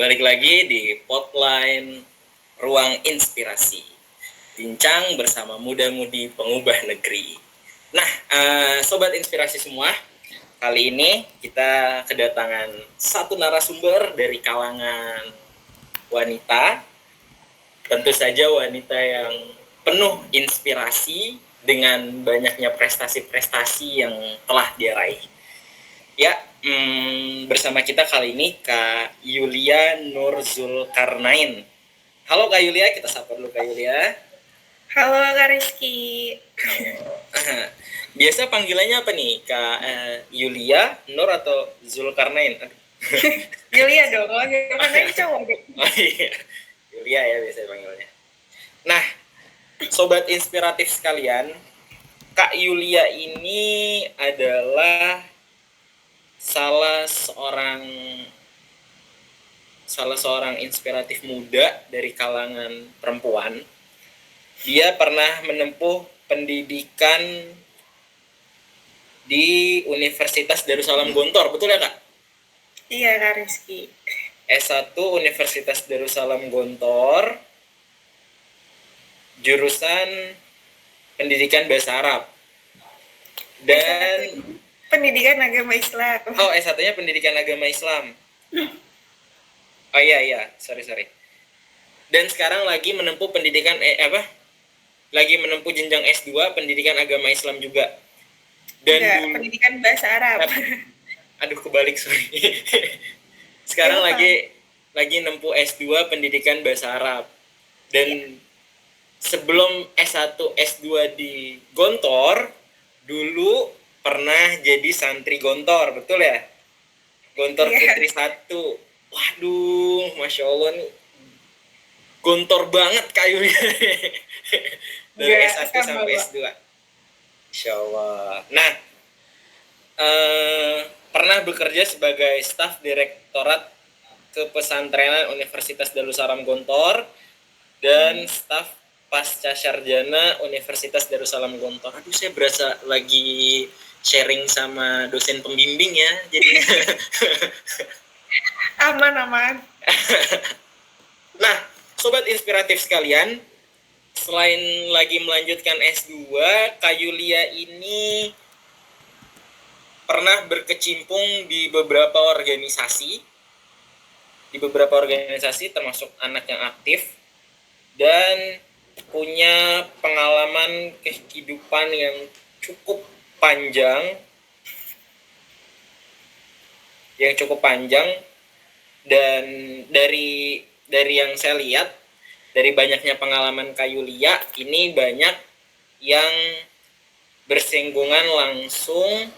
balik lagi di Potline Ruang Inspirasi. Bincang bersama muda-mudi pengubah negeri. Nah, Sobat Inspirasi semua, kali ini kita kedatangan satu narasumber dari kalangan wanita. Tentu saja wanita yang penuh inspirasi dengan banyaknya prestasi-prestasi yang telah dia raih. Ya, bersama kita kali ini Kak Yulia Nur Zulkarnain. Halo Kak Yulia, kita sapa dulu Kak Yulia. Halo Kak Rizky. Biasa panggilannya apa nih, Kak Yulia, Nur atau Zulkarnain? Yulia dong, kalau Zulkarnain cowok deh. Oh iya, Yulia ya biasa panggilnya. Nah, Sobat Inspiratif sekalian, Kak Yulia ini adalah salah seorang inspiratif muda dari kalangan perempuan. Dia pernah menempuh pendidikan di Universitas Darussalam Gontor, betul ya Kak? Iya Kak Rizky. S1 Universitas Darussalam Gontor, jurusan pendidikan bahasa Arab. Dan pendidikan agama Islam. Oh, S1-nya pendidikan agama Islam. Oh iya, sorry. Dan sekarang lagi menempuh pendidikan lagi menempuh jenjang S2 pendidikan agama Islam juga. Dan dulu, pendidikan bahasa Arab. Aduh, kebalik, sorry. Sekarang lagi nempuh S2 pendidikan bahasa Arab. Dan sebelum S1 S2 di Gontor, dulu pernah jadi santri Gontor, betul ya? Gontor Putri 1. Waduh, Masya Allah nih. Gontor banget kayunya. Dari S1 sampai S2. Insya Allah. Nah, pernah bekerja sebagai staf direktorat kepesantrenan Universitas Darussalam Gontor dan staf pasca sarjana Universitas Darussalam Gontor. Aduh, saya berasa lagi sharing sama dosen pembimbing ya, jadi aman. Nah, Sobat Inspiratif sekalian, selain lagi melanjutkan S2, Kak Yulia ini pernah berkecimpung di beberapa organisasi termasuk anak yang aktif, dan punya pengalaman kehidupan yang cukup panjang, dan dari yang saya lihat, dari banyaknya pengalaman Kak Yulia ini banyak yang bersinggungan langsung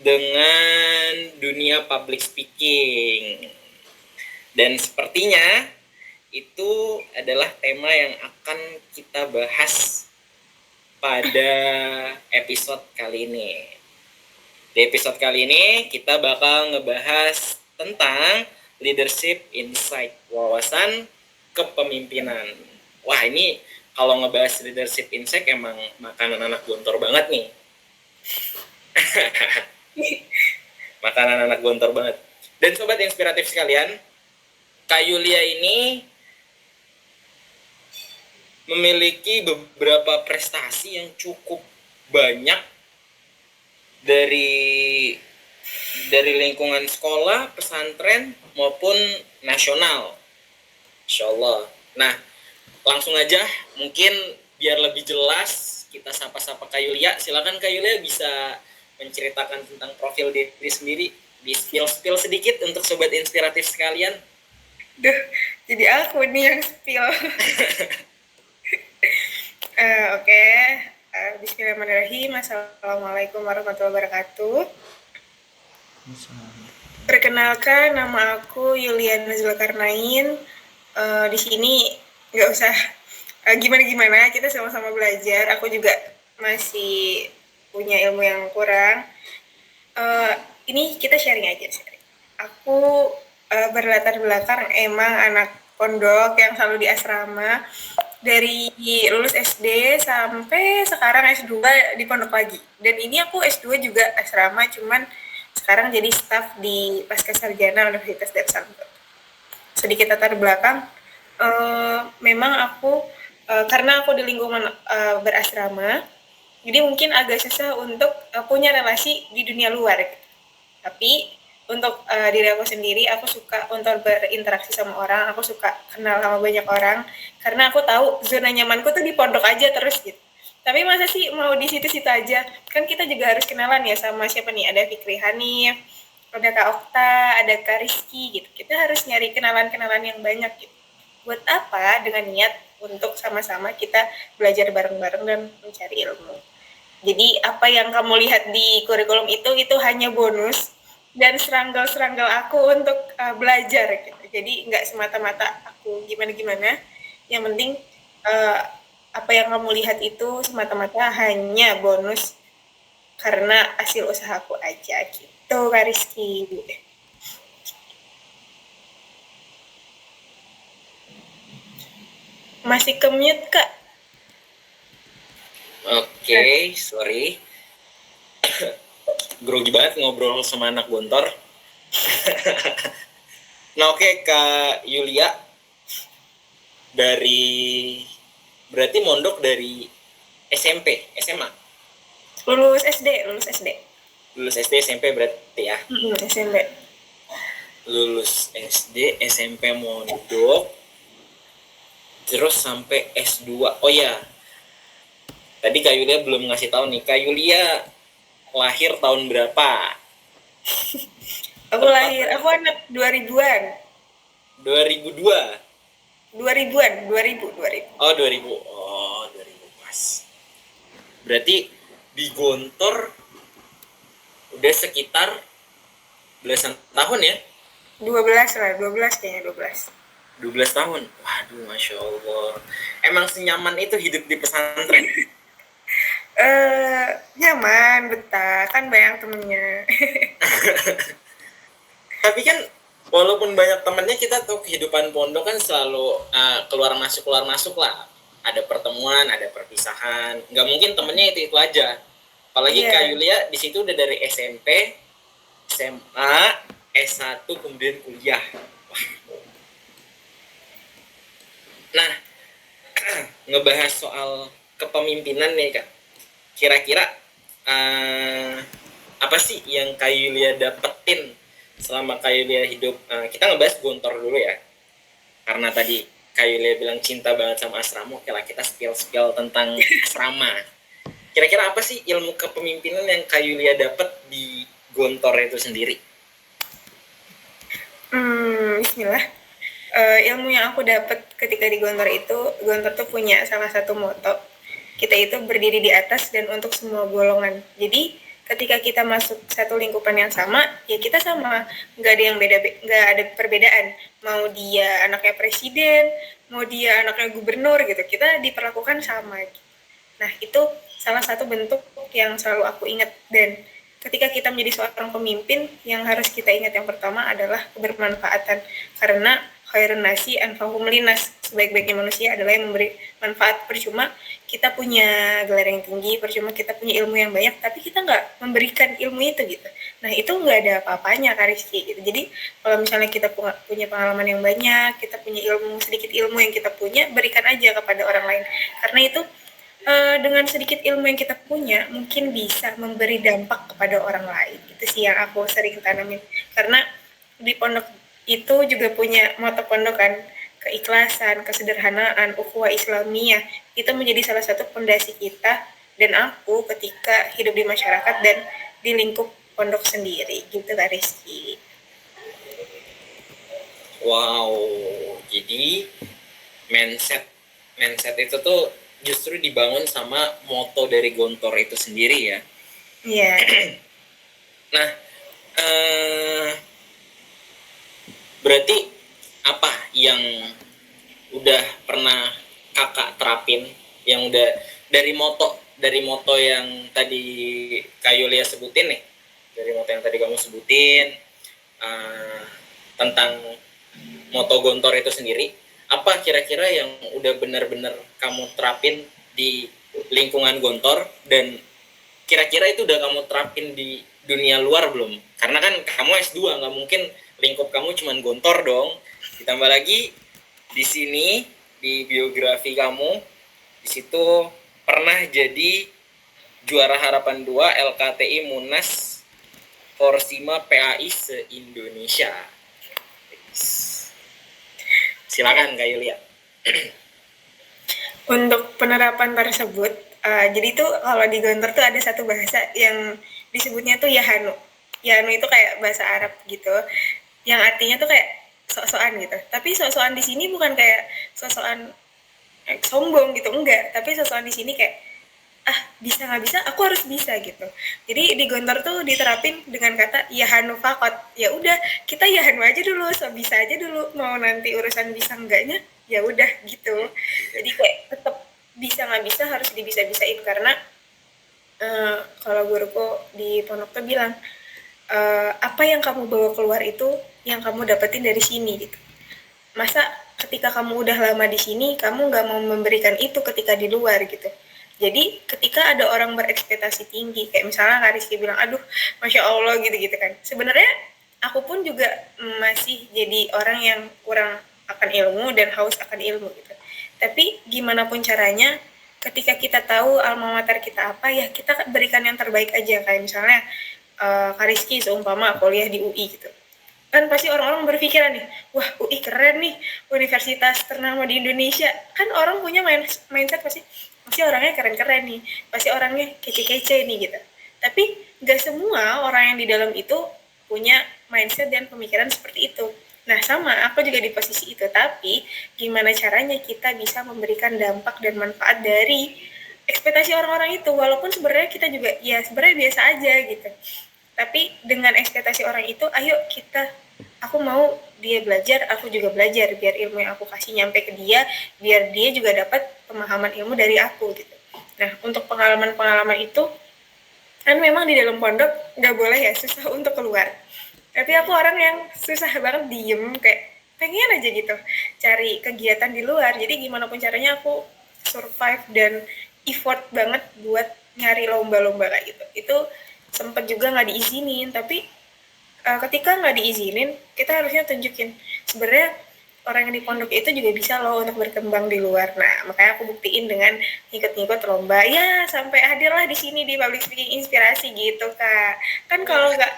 dengan dunia public speaking. Dan sepertinya itu adalah tema yang akan kita bahas pada episode kali ini. Di episode kali ini kita bakal ngebahas tentang leadership insight, wawasan kepemimpinan. Wah, ini kalau ngebahas leadership insight emang makanan anak Gontor banget nih. Makanan anak Gontor banget. Dan Sobat Inspiratif sekalian, Kak Yulia ini memiliki beberapa prestasi yang cukup banyak dari lingkungan sekolah, pesantren maupun nasional. Insyaallah. Nah, langsung aja, mungkin biar lebih jelas kita sapa-sapa Kak Yulia. Silakan Kak Yulia bisa menceritakan tentang profil diri sendiri, di spill sedikit untuk Sobat Inspiratif sekalian. Duh, jadi aku nih yang spill. Oke. Bismillahirrahmanirrahim. Assalamualaikum warahmatullahi wabarakatuh. Perkenalkan, nama aku Yulia Nur Zulkarnain. Di sini nggak usah gimana-gimana, kita sama-sama belajar. Aku juga masih punya ilmu yang kurang. Ini kita sharing aja. Aku berlatar belakang emang anak pondok yang selalu di asrama. Dari lulus SD sampai sekarang S2 di pondok lagi. Dan ini aku S2 juga asrama, cuman sekarang jadi staf di pasca sarjana Universitas Darussalam. sedikit latar belakang, memang aku karena aku di lingkungan berasrama, jadi mungkin agak susah untuk punya relasi di dunia luar. Tapi untuk diri aku sendiri, aku suka untuk berinteraksi sama orang, aku suka kenal sama banyak orang, karena aku tahu zona nyamanku tuh di pondok aja terus gitu. Tapi masa sih mau di situ-situ aja? Kan kita juga harus kenalan ya sama siapa nih? Ada Fikri Hanif, ada Kak Okta, ada Kak Rizky gitu. Kita harus nyari kenalan-kenalan yang banyak gitu. Buat apa? Dengan niat untuk sama-sama kita belajar bareng-bareng dan mencari ilmu. Jadi apa yang kamu lihat di kurikulum itu hanya bonus dan seranggal-seranggal aku untuk belajar gitu. Jadi nggak semata-mata aku gimana-gimana. Yang penting uh, apa yang kamu lihat itu semata-mata hanya bonus karena hasil usahaku aja gitu, Kak Rizky. Masih ke-mute, Kak? Oke, sorry. Grogi banget ngobrol sama anak gontor. Nah, oke, Kak Yulia, dari berarti mondok dari SMP, SMA? Lulus SD, lulus SD. Lulus SD, SMP berarti ya? SMP. Lulus SD, SMP mondok, terus sampai S2. Oh ya, tadi Kak Yulia belum ngasih tahu nih, Kak Yulia lahir tahun berapa? Aku lahir, aku anak 2000-an. 2002? 2000-an, 2000, 2000. Oh, 2000. Oh, 2000 pas. Berarti di Gontor udah sekitar belasan tahun ya? 12 lah, 12 kayaknya, 12. 12 tahun. Waduh, Masya Allah. Emang senyaman itu hidup di pesantren? Nyaman, betah, kan banyak temennya. Tapi kan walaupun banyak temennya, kita tahu kehidupan pondok kan selalu keluar masuk lah. Ada pertemuan, ada perpisahan. Nggak mungkin temennya itu aja. Apalagi Kak Yulia di situ udah dari SMP, SMA, S1, kemudian kuliah. Wah. Nah, ngebahas soal kepemimpinan nih Kak. Kira-kira apa sih yang Kak Yulia dapetin selama Kak Yulia hidup? Kita ngebahas Gontor dulu ya. Karena tadi Kak Yulia bilang cinta banget sama asrama, oke lah kita spill tentang asrama. Kira-kira apa sih ilmu kepemimpinan yang Kak Yulia dapet di Gontor itu sendiri? Bismillah. Ilmu yang aku dapat ketika di Gontor itu, Gontor tuh punya salah satu moto, kita itu berdiri di atas dan untuk semua golongan. Jadi ketika kita masuk satu lingkupan yang sama, ya kita sama, nggak ada yang beda, nggak ada perbedaan. Mau dia anaknya presiden, mau dia anaknya gubernur gitu, kita diperlakukan sama. Nah itu salah satu bentuk yang selalu aku ingat, dan ketika kita menjadi seorang pemimpin, yang harus kita ingat yang pertama adalah kebermanfaatan, karena khairun nasi anfa'uhum linnas, sebaik-baiknya manusia adalah yang memberi manfaat. Percuma kita punya gelar yang tinggi, percuma kita punya ilmu yang banyak, tapi kita nggak memberikan ilmu itu gitu. Nah itu nggak ada apa-apanya Kak Rizky gitu. Jadi kalau misalnya kita punya pengalaman yang banyak, kita punya ilmu, sedikit ilmu yang kita punya, berikan aja kepada orang lain, karena itu dengan sedikit ilmu yang kita punya mungkin bisa memberi dampak kepada orang lain. Itu sih yang aku sering tanamin, karena di pondok itu juga punya moto pondok kan, keikhlasan, kesederhanaan, ukhuwah Islamiyah, itu menjadi salah satu fondasi kita dan aku ketika hidup di masyarakat dan di lingkup pondok sendiri gitu Kak Rizky. Wow, jadi mindset itu tuh justru dibangun sama moto dari Gontor itu sendiri ya. Iya. Nah, berarti apa yang udah pernah kakak terapin, yang udah dari moto yang tadi Kak Yulia sebutin nih, dari moto yang tadi kamu sebutin tentang moto Gontor itu sendiri, apa kira-kira yang udah benar-benar kamu terapin di lingkungan Gontor, dan kira-kira itu udah kamu terapin di dunia luar belum? Karena kan kamu S2, nggak mungkin lingkup kamu cuma Gontor dong. Ditambah lagi di sini di biografi kamu di situ pernah jadi juara harapan 2 LKTI Munas Korsima PAI se-Indonesia. Silakan Kak Yulia. Untuk penerapan tersebut, jadi tuh kalau di Gontor tuh ada satu bahasa yang disebutnya tuh Yahanu. Yahanu itu kayak bahasa Arab gitu, yang artinya tuh kayak sok-sokan gitu. Tapi sok-sokan di sini bukan kayak sok-sokan sombong gitu, enggak. Tapi sok-sokan di sini kayak bisa nggak bisa aku harus bisa gitu. Jadi di Gontor tuh diterapin dengan kata Yahanu fakot. Ya udah kita Yahanu aja dulu, so bisa aja dulu. Mau nanti urusan bisa enggaknya ya udah gitu. Jadi kayak tetap bisa nggak bisa harus dibisa-bisain karena kalau guruku di pondok tuh bilang apa yang kamu bawa keluar itu yang kamu dapetin dari sini gitu. Masa ketika kamu udah lama di sini kamu nggak mau memberikan itu ketika di luar gitu. Jadi ketika ada orang berekspektasi tinggi kayak misalnya Kak Rizky bilang aduh Masya Allah gitu-gitu kan, sebenarnya aku pun juga masih jadi orang yang kurang akan ilmu dan haus akan ilmu gitu. Tapi gimana pun caranya ketika kita tahu alma mater kita apa ya kita berikan yang terbaik aja. Kayak misalnya Kak Rizky seumpama kuliah di UI gitu, kan pasti orang-orang berpikiran nih, wah UI keren nih, universitas ternama di Indonesia. Kan orang punya mindset pasti orangnya keren-keren nih, pasti orangnya kece-kece nih gitu. Tapi nggak semua orang yang di dalam itu punya mindset dan pemikiran seperti itu. Nah sama, aku juga di posisi itu, tapi gimana caranya kita bisa memberikan dampak dan manfaat dari ekspektasi orang-orang itu, walaupun sebenarnya kita juga ya sebenarnya biasa aja gitu. Tapi dengan ekspektasi orang itu ayo kita aku mau dia belajar aku juga belajar biar ilmu yang aku kasih nyampe ke dia biar dia juga dapat pemahaman ilmu dari aku gitu. Nah untuk pengalaman-pengalaman itu kan memang di dalam pondok nggak boleh ya susah untuk keluar, tapi aku orang yang susah banget diem kayak pengen aja gitu cari kegiatan di luar. Jadi gimana pun caranya aku survive dan effort banget buat nyari lomba-lomba kayak gitu. Itu sempet juga nggak diizinin, tapi ketika nggak diizinin kita harusnya tunjukin sebenarnya orang yang di pondok itu juga bisa loh untuk berkembang di luar. Nah makanya aku buktiin dengan ngikut-ngikut lomba ya sampai hadirlah di sini di public speaking inspirasi gitu Kak. Kan kalau nggak,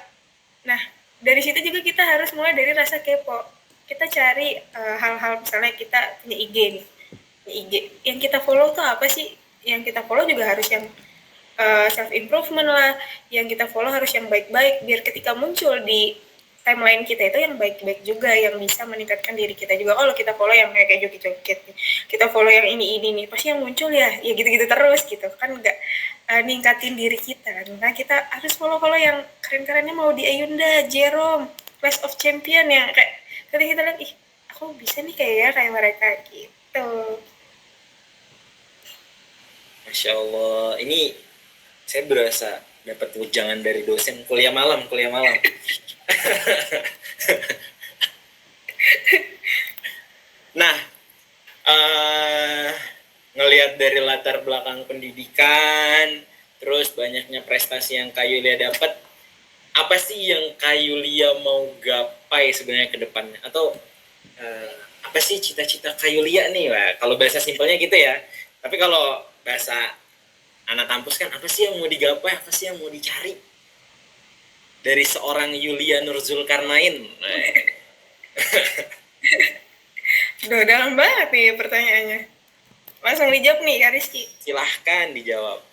nah dari situ juga kita harus mulai dari rasa kepo. Kita cari hal-hal misalnya kita punya IG nih, IG yang kita follow tuh apa sih? Yang kita follow juga harus yang self improvement lah, yang kita follow harus yang baik-baik biar ketika muncul di timeline kita itu yang baik-baik juga yang bisa meningkatkan diri kita juga. Kalau kita follow yang kayak joget-joget nih, kita follow yang ini nih pasti yang muncul ya gitu-gitu terus gitu kan, nggak ningkatin diri kita. Nah kita harus follow yang keren-kerennya, mau di Ayunda, Jerome, Clash of Champion yang kayak ketika kita lihat ih aku bisa nih kayak mereka gitu. Masya Allah, ini saya berasa dapat wejangan dari dosen kuliah malam. Nah, ngelihat dari latar belakang pendidikan, terus banyaknya prestasi yang Kak Yulia dapat, apa sih yang Kak Yulia mau gapai sebenarnya ke depannya? Atau apa sih cita-cita Kak Yulia nih? Wah, kalau bahasa simpelnya gitu ya. Tapi kalau bahasa anak kampus kan apa sih yang mau digapai, apa sih yang mau dicari dari seorang Yulia Nur Zulkarnain? Udah dalam banget nih pertanyaannya. Langsung dijawab nih Kak Rizky. Silahkan dijawab.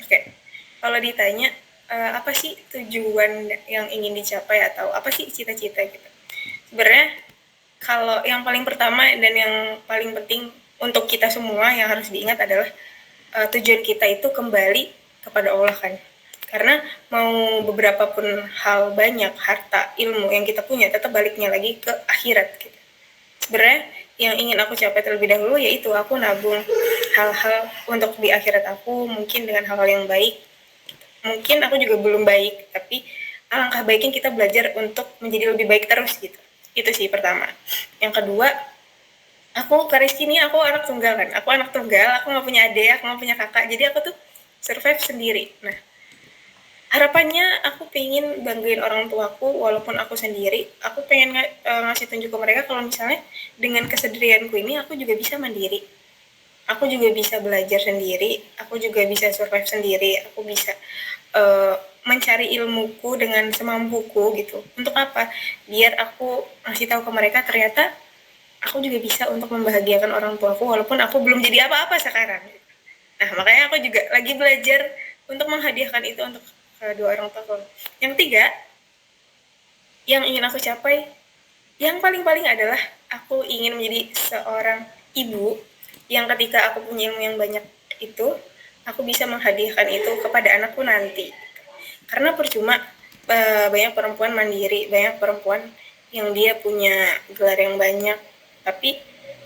Oke, kalau ditanya apa sih tujuan yang ingin dicapai atau apa sih cita-cita gitu. Sebenarnya kalau yang paling pertama dan yang paling penting untuk kita semua yang harus diingat adalah tujuan kita itu kembali kepada Allah kan. Karena mau beberapa pun hal banyak, harta, ilmu yang kita punya tetap baliknya lagi ke akhirat gitu. Sebenarnya yang ingin aku capai terlebih dahulu yaitu aku nabung hal-hal untuk di akhirat aku, mungkin dengan hal-hal yang baik. Mungkin aku juga belum baik, tapi alangkah baiknya kita belajar untuk menjadi lebih baik terus gitu. Itu sih pertama. Yang kedua, aku Kariski ini aku anak tunggal kan, aku nggak punya adik, aku nggak punya kakak, jadi aku tuh survive sendiri. Nah harapannya aku pengen banggain orang tuaku walaupun aku sendiri. Aku pengen ngasih tunjuk ke mereka kalau misalnya dengan kesendirianku ini aku juga bisa mandiri. Aku juga bisa belajar sendiri, aku juga bisa survive sendiri, aku bisa mencari ilmuku dengan semampuku gitu. Untuk apa? Biar aku ngasih tahu ke mereka ternyata aku juga bisa untuk membahagiakan orang tuaku walaupun aku belum jadi apa-apa sekarang. Nah, makanya aku juga lagi belajar untuk menghadiahkan itu untuk kedua orang tuaku. Yang tiga, yang ingin aku capai, yang paling-paling adalah aku ingin menjadi seorang ibu yang ketika aku punya ilmu yang banyak itu, aku bisa menghadiahkan itu kepada anakku nanti. Karena percuma banyak perempuan mandiri, banyak perempuan yang dia punya gelar yang banyak, tapi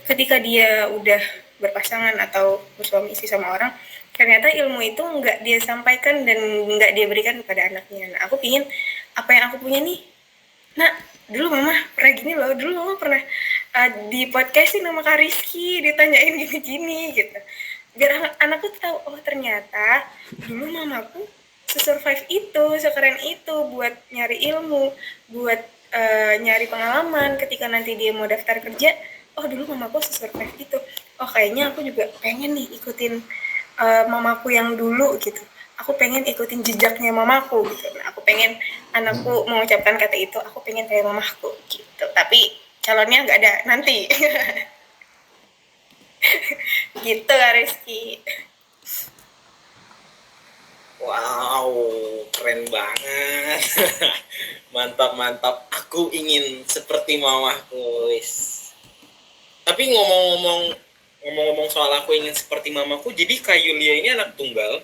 ketika dia udah berpasangan atau bersuami istri sama orang, ternyata ilmu itu nggak dia sampaikan dan nggak dia berikan kepada anaknya. Nah, aku pingin apa yang aku punya nih, nah dulu mama pernah gini loh, dulu mama pernah di podcastin sama Kak Rizky ditanyain gini-gini gitu, biar anakku tahu oh ternyata dulu mamaku sesurvive itu, sekeren itu buat nyari ilmu, buat nyari pengalaman ketika nanti dia mau daftar kerja. Oh dulu mamaku sesurvive itu, oh kayaknya aku juga pengen nih ikutin mamaku yang dulu gitu, aku pengen ikutin jejaknya mamaku gitu. Nah, aku pengen anakku mengucapkan kata itu, aku pengen kayak mamaku gitu, tapi calonnya nggak ada nanti. Gitu Kak Rizky. Wow, keren banget. Mantap, mantap. Aku ingin seperti mamaku, wis. Tapi ngomong-ngomong soal aku ingin seperti mamaku, jadi Kak Yulia ini anak tunggal.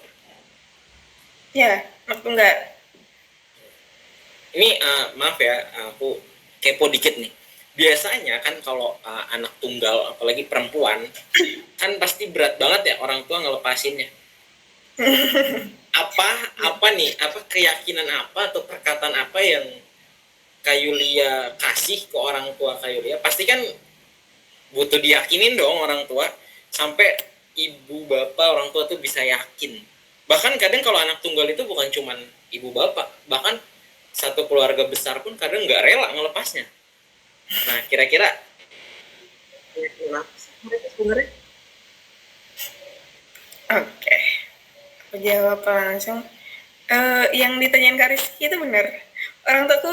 Ya, anak tunggal. Ini maaf ya, aku kepo dikit nih. Biasanya kan kalau anak tunggal, apalagi perempuan, kan pasti berat banget ya orang tua ngelepasinnya. Apa nih, apa keyakinan apa atau perkataan apa yang Kak Yulia kasih ke orang tua Kak Yulia? Pasti kan butuh diyakinin dong orang tua, sampai ibu bapak orang tua tuh bisa yakin. Bahkan kadang kalau anak tunggal itu bukan cuman ibu bapak, bahkan satu keluarga besar pun kadang nggak rela ngelepasnya. Nah, kira-kira mereka sebenarnya? Oke, aku jawab langsung. Yang ditanyain Kak Rizky itu benar. Orang tuaku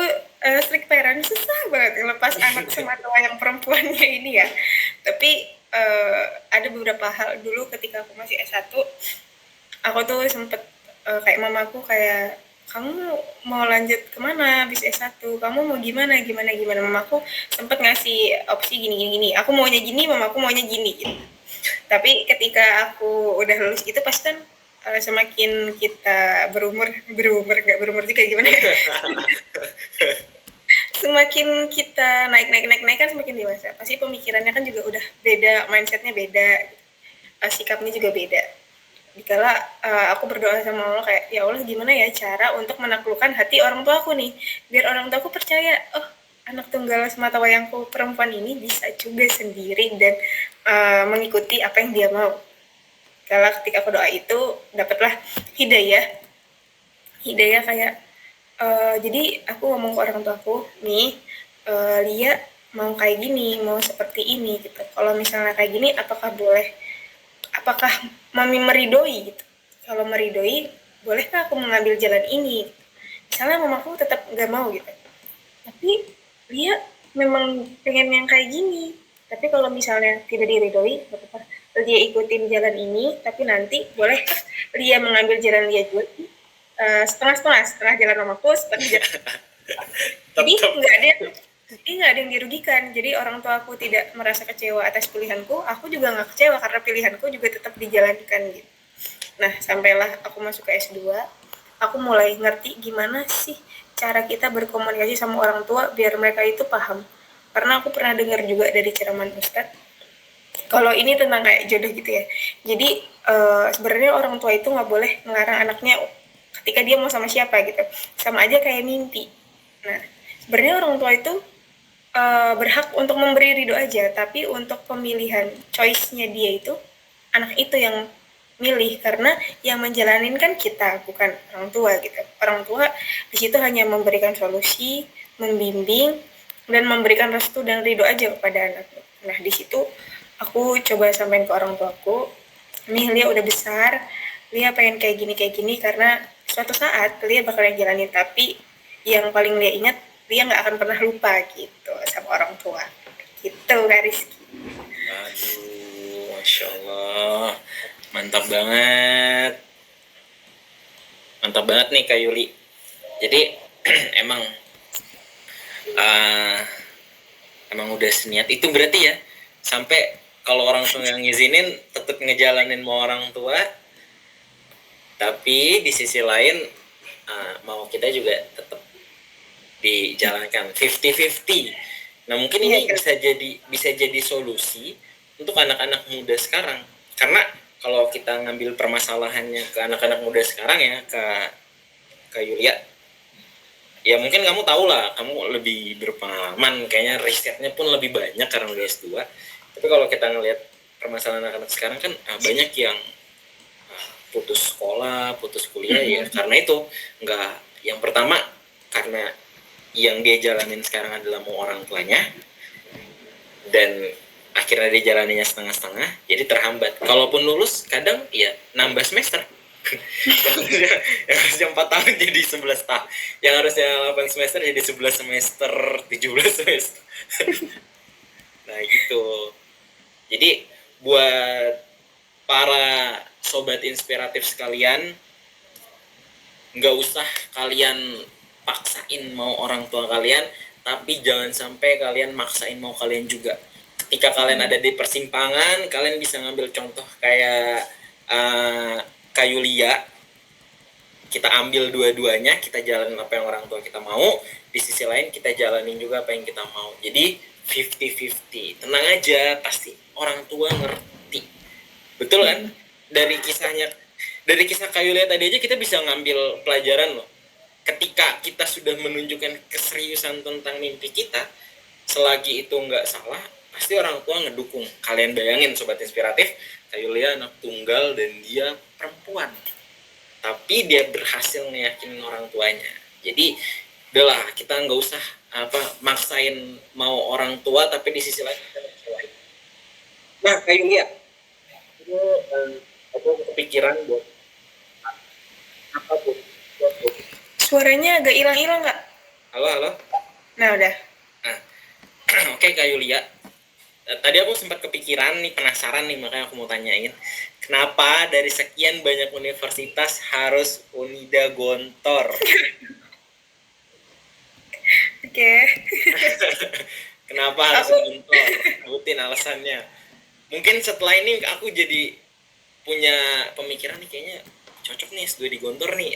strict parent, susah banget ngelepas anak semata yang perempuannya ini ya. Tapi ada beberapa hal dulu ketika aku masih S1, aku tuh sempet kayak mamaku kayak, kamu mau lanjut kemana habis S1, kamu mau gimana gimana gimana. Mamaku sempet ngasih opsi gini gini gini, aku maunya gini, mamaku maunya gini gitu. Tapi ketika aku udah lulus itu pasti kan semakin kita berumur gak berumur juga gimana ya. Semakin kita naik kan semakin dewasa, pasti pemikirannya kan juga udah beda, mindsetnya beda, sikapnya juga beda. Dikala aku berdoa sama Allah kayak, ya Allah gimana ya cara untuk menaklukkan hati orang tua aku nih, biar orang tua aku percaya, oh anak tunggal semata wayangku perempuan ini bisa juga sendiri dan mengikuti apa yang dia mau. Kalau ketika aku doa itu dapatlah hidayah kayak jadi aku ngomong ke orang tuaku nih, Lia mau kayak gini, mau seperti ini gitu, kalau misalnya kayak gini apakah boleh, apakah mami meridoi gitu, kalau meridoi bolehkah aku mengambil jalan ini, misalnya mamaku tetap nggak mau gitu, tapi Lia memang pengen yang kayak gini, tapi kalau misalnya tidak diridoi gak apa-apa, Lia ikutin jalan ini, tapi nanti bolehkah Lia mengambil jalan Lia juga, setengah jalan mamaku, setengah jalan. Jadi nggak ada yang dirugikan. Jadi orang tua aku tidak merasa kecewa atas pilihanku, aku juga nggak kecewa karena pilihanku juga tetap dijalankan gitu. Nah, sampailah aku masuk ke S2, aku mulai ngerti gimana sih cara kita berkomunikasi sama orang tua biar mereka itu paham. Karena aku pernah dengar juga dari ceramah Ustadz, kalau ini tentang kayak jodoh gitu ya. Jadi sebenarnya orang tua itu nggak boleh ngelarang anaknya ketika dia mau sama siapa gitu. Sama aja kayak mimpi. Nah, sebenarnya orang tua itu berhak untuk memberi ridho aja, tapi untuk pemilihan choice-nya dia itu anak itu yang milih, karena yang menjalanin kan kita, bukan orang tua gitu. Orang tua di situ hanya memberikan solusi, membimbing, dan memberikan restu dan ridho aja kepada anaknya. Nah di situ aku coba sampaikan ke orang tuaku, nih Lia udah besar, Lia pengen kayak gini karena suatu saat Lia bakalan jalanin, tapi yang paling Lia ingat, Lia nggak akan pernah lupa gitu sama orang tua. Gitu Kak Rizky. Aduh, Masya Allah. Mantap banget. Mantap banget nih Kak Yuli. Jadi emang uh, emang udah seniat itu berarti ya. Sampai kalau orang tua yang ngizinin tetap ngejalanin mau orang tua, tapi di sisi lain mau kita juga tetap dijalankan 50-50. Nah mungkin ini bisa jadi solusi untuk anak-anak muda sekarang, karena kalau kita ngambil permasalahannya ke anak-anak muda sekarang ya, ke Yulia, ya mungkin kamu tahu lah, kamu lebih berpengalaman, kayaknya risetnya pun lebih banyak karena udah S2. Tapi kalau kita ngelihat permasalahan anak-anak sekarang kan banyak yang putus sekolah, putus kuliah ya karena itu nggak, yang pertama karena yang dia jalanin sekarang adalah mau orang tuanya, dan akhirnya dia jalaninya setengah-setengah, jadi terhambat. Kalaupun lulus, kadang ya nambah semester. yang harusnya 4 tahun jadi 11 tahun. Yang harusnya 8 semester jadi 11 semester, 17 semester. Nah gitu. Jadi buat para sobat inspiratif sekalian, nggak usah kalian paksain mau orang tua kalian, tapi jangan sampai kalian maksain mau kalian juga. Ketika kalian ada di persimpangan, kalian bisa ngambil contoh kayak Kak Yulia. Kita ambil dua-duanya, kita jalanin apa yang orang tua kita mau, di sisi lain kita jalanin juga apa yang kita mau. Jadi 50-50. Tenang aja, pasti orang tua ngerti. Betul kan? Dari kisah Kak Yulia tadi aja kita bisa ngambil pelajaran loh. Ketika kita sudah menunjukkan keseriusan tentang mimpi kita, selagi itu nggak salah, pasti orang tua ngedukung. Kalian bayangin sobat inspiratif, Kak Yulia anak tunggal dan dia perempuan, tapi dia berhasil ngeyakinin orang tuanya. Jadi udahlah, kita nggak usah maksain mau orang tua, tapi di sisi lain kita maksain. Nah Kak Yulia, aku kepikiran buat apa buat Suaranya agak hilang-hilang nggak? Halo. Nah udah. Oke Kak Yulia, tadi aku sempat kepikiran nih, penasaran nih, makanya aku mau tanyain, kenapa dari sekian banyak universitas harus Unida Gontor? Oke. Kenapa harus Gontor? Sebutin alasannya. Mungkin setelah ini aku jadi punya pemikiran nih, kayaknya cocok nih S2 di Gontor nih.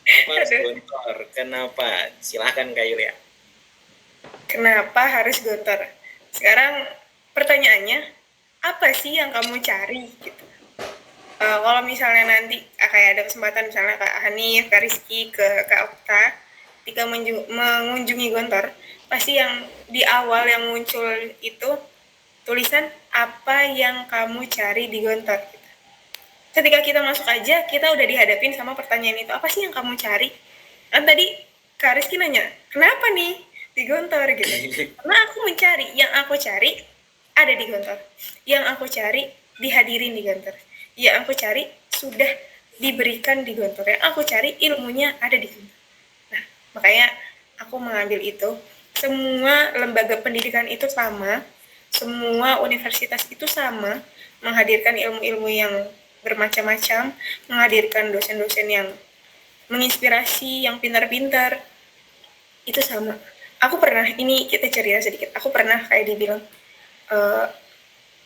Kenapa harus Gontor? Kenapa? Silahkan Kak Yulia. Kenapa harus Gontor? Sekarang pertanyaannya, apa sih yang kamu cari gitu? Kalau misalnya nanti kayak ada kesempatan misalnya Kak Hanif, Kak Rizky, ke Kak Okta, ketika mengunjungi Gontor, pasti yang di awal yang muncul itu tulisan apa yang kamu cari di Gontor. Ketika kita masuk aja, kita udah dihadapin sama pertanyaan itu, apa sih yang kamu cari? Kan tadi Kak Rizky nanya, kenapa nih di Gontor gitu? Karena aku mencari, yang aku cari ada di Gontor, yang aku cari dihadirin di Gontor, yang aku cari sudah diberikan di Gontor, yang aku cari ilmunya ada di Gontor. Nah, makanya aku mengambil itu. Semua lembaga pendidikan itu sama, semua universitas itu sama, menghadirkan ilmu-ilmu yang bermacam-macam, menghadirkan dosen-dosen yang menginspirasi, yang pintar-pintar, itu sama. Aku pernah, ini kita cerita sedikit, aku pernah kayak dibilang,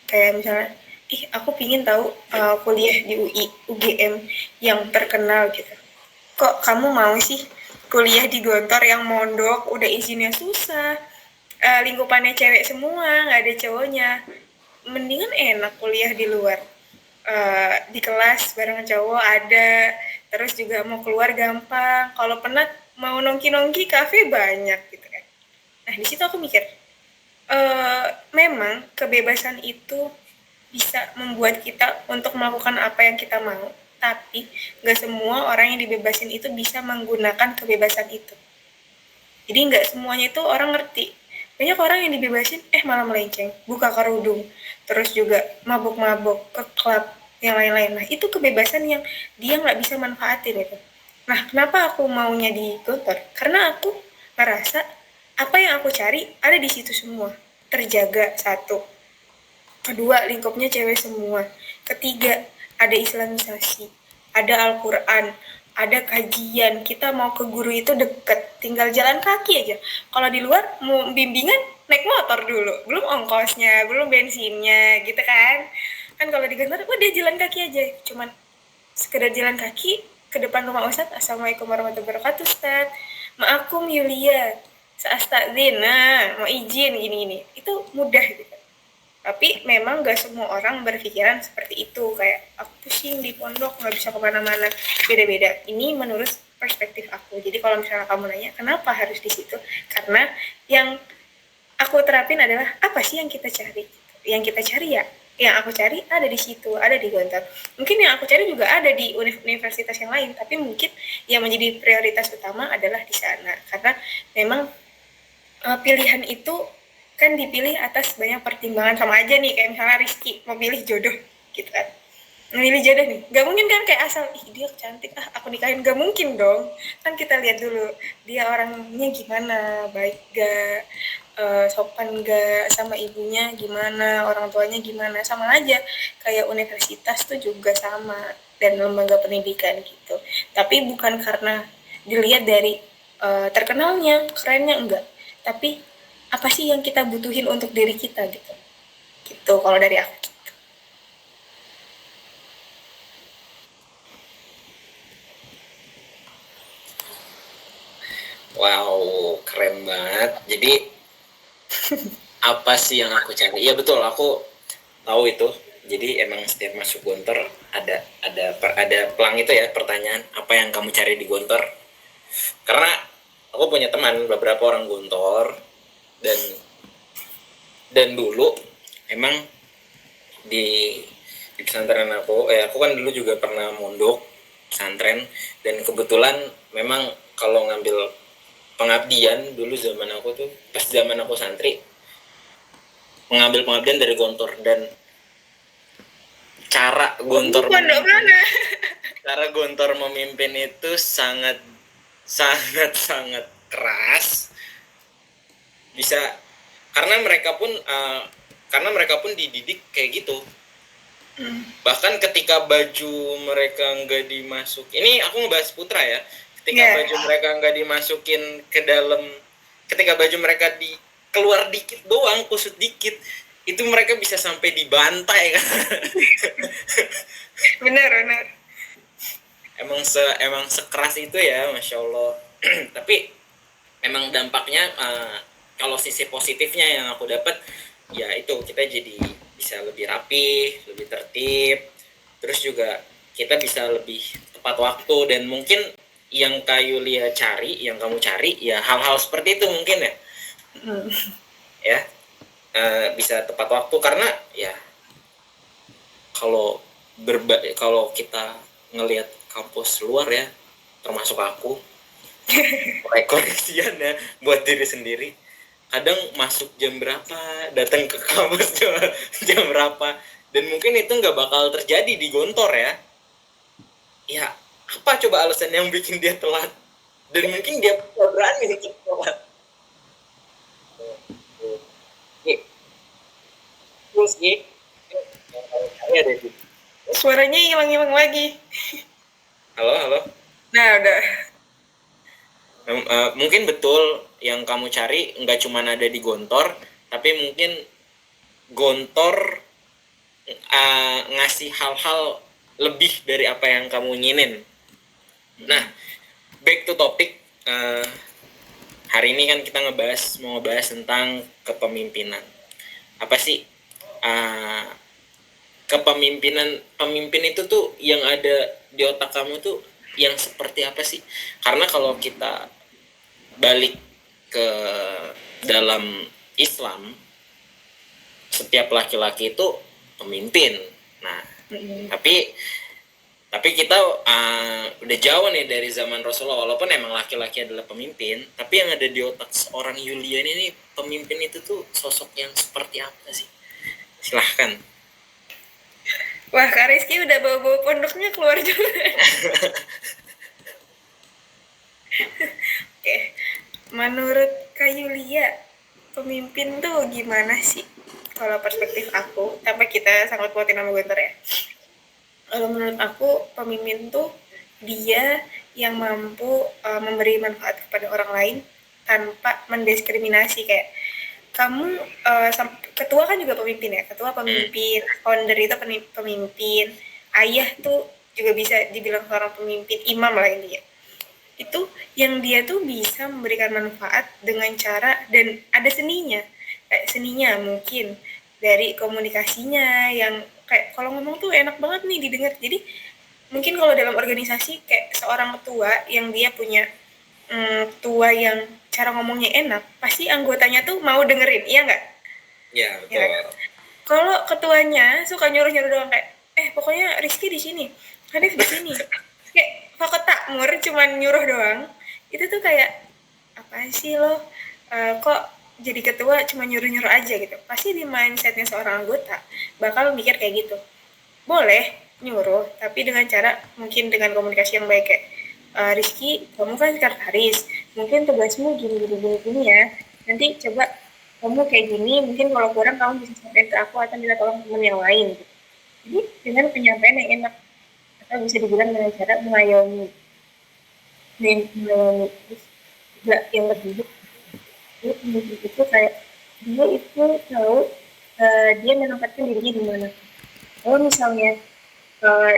kayak misalnya, aku pingin tahu kuliah di UI, UGM yang terkenal gitu. Kok kamu mau sih kuliah di Gontor yang mondok, udah izinnya susah, lingkupannya cewek semua, nggak ada cowoknya. Mendingan enak kuliah di luar. Di kelas bareng cowok ada, terus juga mau keluar gampang, kalau penat mau nongki-nongki kafe banyak gitu kan. Nah di situ aku mikir, memang kebebasan itu bisa membuat kita untuk melakukan apa yang kita mau. Tapi nggak semua orang yang dibebasin itu bisa menggunakan kebebasan itu. Jadi nggak semuanya itu orang ngerti. Banyak orang yang dibebasin, malah melenceng, buka kerudung, terus juga mabuk-mabuk, ke klub, yang lain-lain. Nah, itu kebebasan yang dia nggak bisa manfaatin itu. Nah, kenapa aku maunya di Gontor? Karena aku ngerasa apa yang aku cari ada di situ semua. Terjaga, satu. Kedua, lingkupnya cewek semua. Ketiga, ada islamisasi, ada Al-Quran, ada kajian. Kita mau ke guru itu deket, tinggal jalan kaki aja. Kalau di luar mau bimbingan naik motor dulu, belum ongkosnya, belum bensinnya, gitu kan. Kan kalau di kantor udah jalan kaki aja, cuman sekedar jalan kaki ke depan rumah Ustadz. Assalamualaikum warahmatullahi wabarakatuh Ustadz, maakum Yulia seastadzin, nah mau izin gini-gini, itu mudah gitu. Tapi memang gak semua orang berpikiran seperti itu, kayak aku pusing di pondok nggak bisa kemana-mana. Beda-beda, ini menurut perspektif aku. Jadi kalau misalnya kamu nanya kenapa harus di situ, karena yang aku terapin adalah apa sih yang kita cari. Yang kita cari ya yang aku cari ada di situ, ada di Gontor. Mungkin yang aku cari juga ada di universitas yang lain, tapi mungkin yang menjadi prioritas utama adalah di sana, karena memang pilihan itu kan dipilih atas banyak pertimbangan. Sama aja nih kayak misalnya Rizky mau pilih jodoh gitu kan, memilih jodoh nih, gak mungkin kan kayak asal dia cantik aku nikahin, gak mungkin dong. Kan kita lihat dulu dia orangnya gimana, baik gak, sopan gak sama ibunya, gimana orang tuanya, gimana. Sama aja kayak universitas tuh juga sama, dan lembaga pendidikan gitu. Tapi bukan karena dilihat dari terkenalnya, kerennya, enggak, tapi apa sih yang kita butuhin untuk diri kita gitu. Gitu kalau dari aku. Wow, keren banget. Jadi apa sih yang aku cari? Iya betul, aku tahu itu. Jadi emang setiap masuk Gontor ada pelang itu ya, pertanyaan apa yang kamu cari di Gontor? Karena aku punya teman beberapa orang Gontor, dan dulu emang di pesantren aku kan dulu juga pernah mondok pesantren, dan kebetulan memang kalau ngambil pengabdian dulu zaman aku tuh, pas zaman aku santri, mengambil pengabdian dari Gontor. Dan cara Gontor memimpin itu sangat keras. Bisa karena mereka pun dididik kayak gitu. Bahkan ketika baju mereka nggak dimasuk, ini aku ngebahas putra ya, ketika baju mereka nggak dimasukin ke dalam, ketika baju mereka keluar dikit doang, kusut dikit, itu mereka bisa sampai dibantai kan. benar emang sekeras itu ya, Masya Allah. Tapi memang dampaknya, kalau sisi positifnya yang aku dapat ya itu, kita jadi bisa lebih rapi, lebih tertib, terus juga kita bisa lebih tepat waktu. Dan mungkin yang Kak Yulia cari, yang kamu cari ya hal-hal seperti itu mungkin ya. Ya, bisa tepat waktu, karena ya kalau kita ngelihat kampus luar ya, termasuk aku, koreksian ya buat diri sendiri, kadang masuk jam berapa, datang ke kampus jam berapa, dan mungkin itu nggak bakal terjadi di Gontor ya. Ya apa coba alasan yang bikin dia telat, dan mungkin dia berani untuk telat. Terus suaranya hilang lagi. Halo. Nah udah. Mungkin betul yang kamu cari nggak cuma ada di Gontor, tapi mungkin Gontor ngasih hal-hal lebih dari apa yang kamu inginin. Nah, back to topic. Hari ini kan kita mau ngebahas tentang kepemimpinan. Apa sih kepemimpinan? Pemimpin itu tuh yang ada di otak kamu tuh yang seperti apa sih? Karena kalau kita balik ke dalam Islam, setiap laki-laki itu pemimpin. Nah, Mm-mm. tapi kita udah jauh nih dari zaman Rasulullah. Walaupun emang laki-laki adalah pemimpin, tapi yang ada di otak seorang Yulia ini pemimpin itu tuh sosok yang seperti apa sih? Silahkan. Wah, Kak Rizky udah bawa-bawa pondoknya keluar juga. Oke, menurut Kak Yulia, pemimpin tuh gimana sih? Kalau perspektif aku, tanpa kita sangkut pautin sama Guntur ya. Kalau menurut aku, pemimpin tuh dia yang mampu memberi manfaat kepada orang lain tanpa mendiskriminasi. Kayak kamu ketua kan juga pemimpin ya, ketua pemimpin, founder itu pemimpin, ayah tuh juga bisa dibilang seorang pemimpin, imam lah intinya. Itu yang dia tuh bisa memberikan manfaat dengan cara, dan ada seninya, kayak seninya mungkin dari komunikasinya yang kayak kalau ngomong tuh enak banget nih didengar. Jadi mungkin kalau dalam organisasi kayak seorang ketua yang dia punya ketua yang cara ngomongnya enak, pasti anggotanya tuh mau dengerin, iya nggak? Ya, betul. Ya. Kalau ketuanya suka nyuruh-nyuruh doang kayak, pokoknya Rizky di sini, Hanif di sini, kayak fakot takmur cuman nyuruh doang, itu tuh kayak apa sih lo, kok jadi ketua cuma nyuruh-nyuruh aja gitu. Pasti di mindsetnya seorang anggota bakal mikir kayak gitu. Boleh nyuruh, tapi dengan cara mungkin dengan komunikasi yang baik kayak, Rizky, kamu kan sekretaris, mungkin tugasmu gini ya. Nanti coba kamu kayak gini, mungkin kalau kurang kamu bisa sampaikan ke aku atau minta tolong teman yang lain. Gitu. Jadi dengan penyampaian yang enak, atau bisa dibilang dengan cara mengayomi. Mengayomi. Terus juga yang lebih itu kayak dia itu tahu dia menempatkan dirinya di mana. Kalau misalnya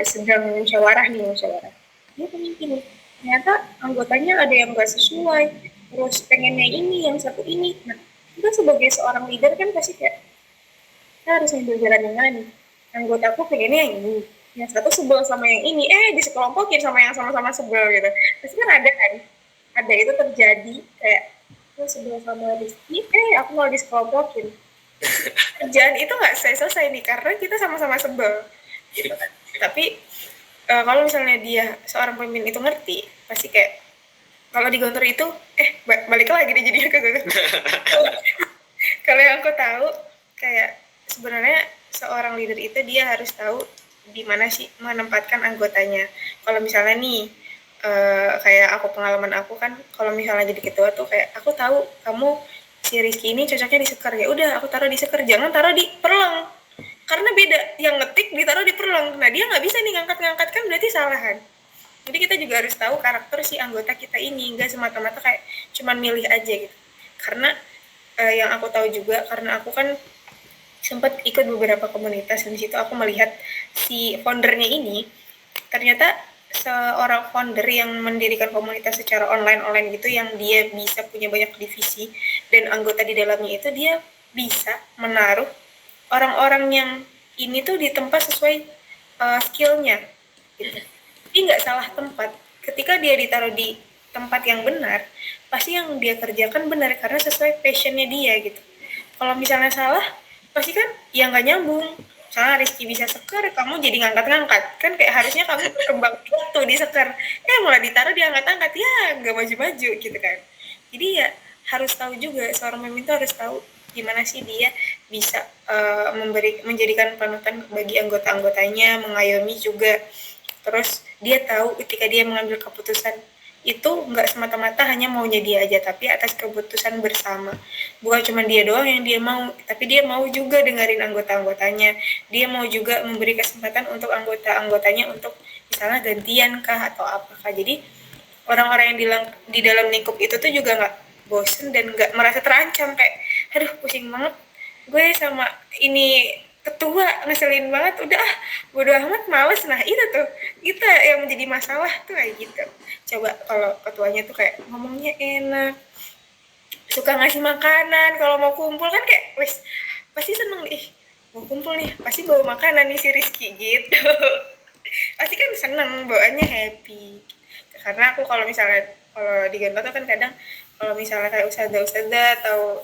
sedang musyawarah, dia pemimpin, ternyata anggotanya ada yang nggak sesuai, terus pengennya ini, yang satu ini. Nah, kita sebagai seorang leader kan pasti kayak, kita harus ambil jalan yang mana nih? Anggotaku pengennya yang ini, yang satu sebel sama yang ini, disekelompokin sama yang sama-sama sebel gitu. Pasti kan ada kan, ada itu terjadi kayak, aku sebel sama Rizky, aku mau disekelompokin. Kerjaan itu nggak selesai nih karena kita sama-sama sebel. Gitu kan. Tapi kalau misalnya dia seorang pemimpin itu ngerti, pasti kayak kalau di Gontor itu balik lagi deh jadinya ke gue. Kalau yang aku tahu kayak sebenarnya seorang leader itu dia harus tahu di mana sih menempatkan anggotanya. Kalau misalnya nih kayak pengalaman aku kan, kalau misalnya jadi ketua tuh kayak aku tahu kamu si Rizky ini cocoknya di seker, ya udah aku taruh di seker, jangan taruh di perlang, karena beda, yang ngetik ditaruh di perlang, nah dia nggak bisa nih ngangkat kan, berarti salahan. Jadi kita juga harus tahu karakter si anggota kita ini, nggak semata-mata kayak cuman milih aja gitu. Karena yang aku tahu juga, karena aku kan sempat ikut beberapa komunitas, dan di situ aku melihat si foundernya ini ternyata seorang founder yang mendirikan komunitas secara online gitu, yang dia bisa punya banyak divisi dan anggota di dalamnya itu, dia bisa menaruh orang-orang yang ini tuh di tempat sesuai skillnya gitu. Tapi nggak salah tempat. Ketika dia ditaruh di tempat yang benar, pasti yang dia kerjakan benar karena sesuai passionnya dia gitu. Kalau misalnya salah, pasti kan ya nggak nyambung. Misalnya Rizky bisa seker, kamu jadi ngangkat-ngangkat, kan kayak harusnya kamu berkembang tuh di seker, mulai ditaruh diangkat-angkat, ya nggak maju-maju gitu kan. Jadi ya harus tahu juga, seorang pemimpin itu harus tahu gimana sih dia bisa menjadikan panutan bagi anggota-anggotanya, mengayomi juga. Terus dia tahu ketika dia mengambil keputusan itu nggak semata-mata hanya maunya dia aja, tapi atas keputusan bersama. Bukan cuma dia doang yang dia mau, tapi dia mau juga dengerin anggota-anggotanya. Dia mau juga memberi kesempatan untuk anggota-anggotanya untuk misalnya gantian kah atau apakah. Jadi orang-orang yang di dalam lingkup itu tuh juga nggak bosen dan nggak merasa terancam kayak, aduh pusing banget gue sama ini ketua, ngeselin banget, udah bodo amat, males. Nah itu tuh kita yang menjadi masalah tuh kayak gitu. Coba kalau ketuanya tuh kayak ngomongnya enak, suka ngasih makanan, kalau mau kumpul kan kayak wes pasti seneng nih, mau kumpul nih pasti bawa makanan nih si Rizky gitu. Pasti kan seneng, bawaannya happy. Karena aku kalau misalnya di Gento tuh kan kadang kalau misalnya kayak ustadzah atau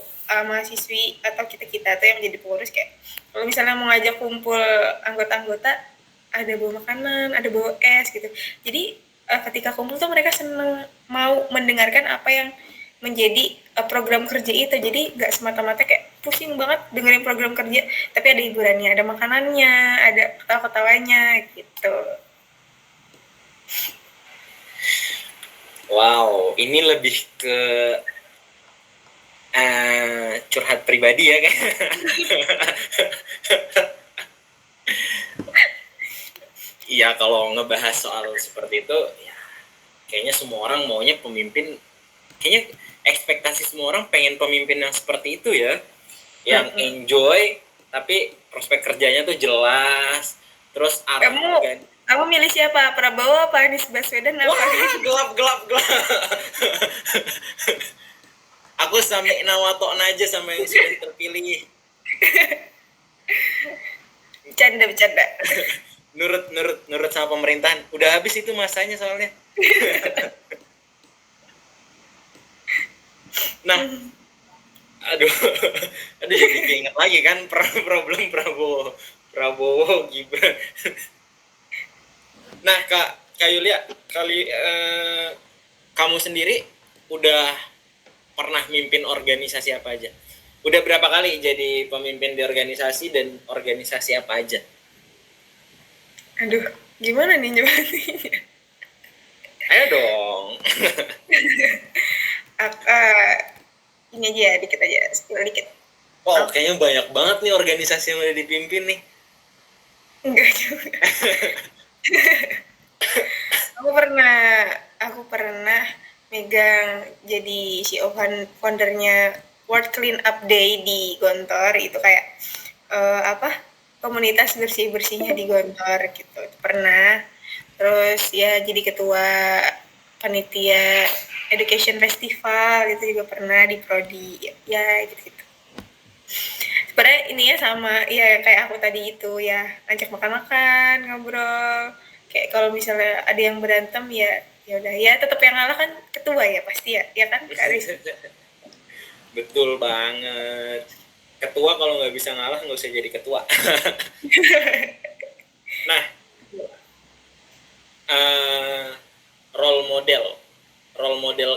mahasiswi atau kita tuh yang menjadi pengurus kayak kalau misalnya mau ngajak kumpul anggota-anggota ada bawa makanan, ada bawa es gitu. Jadi ketika kumpul tuh mereka seneng mau mendengarkan apa yang menjadi program kerja itu. Jadi nggak semata-mata kayak pusing banget dengerin program kerja, tapi ada hiburannya, ada makanannya, ada ketawa-ketawanya gitu. Wow, ini lebih ke curhat pribadi ya kan? Iya, kalau ngebahas soal seperti itu, ya, kayaknya semua orang maunya pemimpin, kayaknya ekspektasi semua orang pengen pemimpin yang seperti itu ya, yang enjoy, tapi prospek kerjanya tuh jelas, terus kamu milih siapa? Prabowo apa Anies Baswedan apa? Wah, gelap. Aku sampai nawaton aja sama yang sudah terpilih. Bercanda. Nurut sama pemerintahan. Udah habis itu masanya soalnya. Nah, aduh jadi keinget lagi kan problem Prabowo Gibran. Nah, Kak Yulia, kamu sendiri udah pernah mimpin organisasi apa aja? Udah berapa kali jadi pemimpin di organisasi dan organisasi apa aja? Aduh, gimana nih jawabnya? Ayo dong. Ini aja, dikit aja, spill dikit. Wow, kayaknya banyak banget nih organisasi yang udah dipimpin nih. Enggak juga. Aku pernah megang jadi CEO foundernya World Clean Up Day di Gontor. Itu kayak komunitas bersih-bersihnya di Gontor gitu. Pernah. Terus ya jadi ketua panitia education festival itu juga pernah di prodi ya gitu. Sebenarnya ini ya sama ya kayak aku tadi itu ya, ajak makan-makan, ngobrol. Kayak kalau misalnya ada yang berantem ya udah ya tetap yang ngalah kan ketua ya pasti ya kan Kak Riz. Betul banget. Ketua kalau nggak bisa ngalah nggak usah jadi ketua. Nah, role model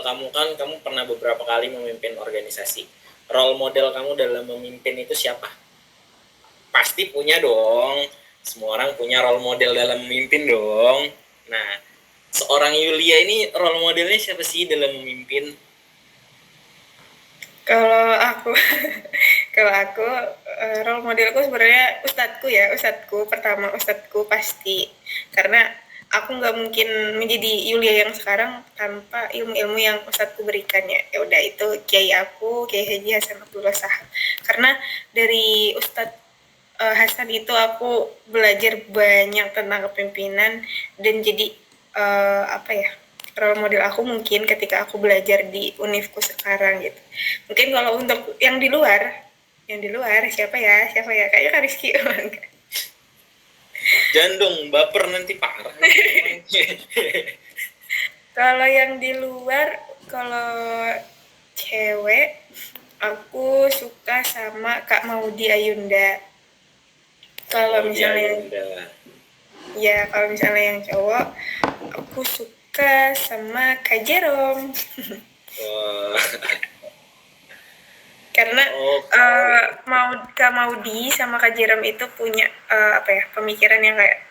kamu kan kamu pernah beberapa kali memimpin organisasi. Role model kamu dalam memimpin itu siapa? Pasti punya dong. Semua orang punya role model dalam memimpin dong. Nah, seorang Yulia ini role modelnya siapa sih dalam memimpin? Kalau aku role modelku sebenarnya ustadku pertama, ustadku pasti, karena aku nggak mungkin menjadi Yulia yang sekarang tanpa ilmu-ilmu yang ustadku berikan ya. Ya udah itu Kiai Haji Hasan Abdullah Shahab. Karena dari Ustadz Hasan itu aku belajar banyak tentang kepemimpinan dan jadi role model aku mungkin ketika aku belajar di univku sekarang gitu. Mungkin kalau untuk yang di luar siapa ya kayaknya Kak Rizky. Jangan dong baper nanti parah. Kalau yang di luar, kalau cewek aku suka sama Kak Maudy Ayunda. Kalau misalnya kalau misalnya yang cowok aku suka sama Kak Jerome. Karena Kak Maudy sama Kak Jerome itu punya pemikiran yang kayak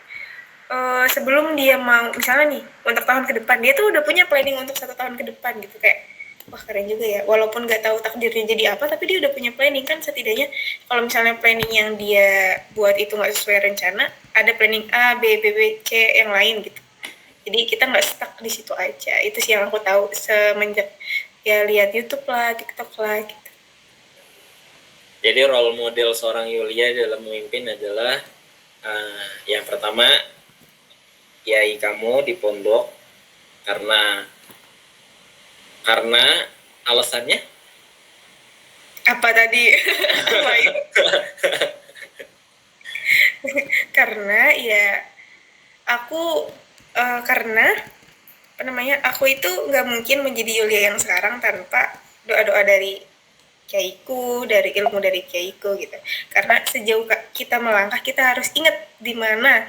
sebelum dia mau misalnya nih untuk tahun ke depan dia tuh udah punya planning untuk 1 tahun ke depan gitu, kayak wah keren juga ya, walaupun nggak tahu takdirnya jadi apa tapi dia udah punya planning kan. Setidaknya kalau misalnya planning yang dia buat itu nggak sesuai rencana, ada planning A, B, C yang lain gitu. Jadi kita nggak stuck di situ aja. Itu sih yang aku tahu semenjak ya lihat YouTube lah, TikTok lah gitu. Jadi role model seorang Yulia dalam memimpin adalah yang pertama kiai kamu di pondok, karena alasannya apa tadi? Karena ya aku aku itu nggak mungkin menjadi Yulia yang sekarang tanpa doa-doa dari kiaiku, dari ilmu dari kiaiku gitu. Karena sejauh kita melangkah, kita harus ingat di mana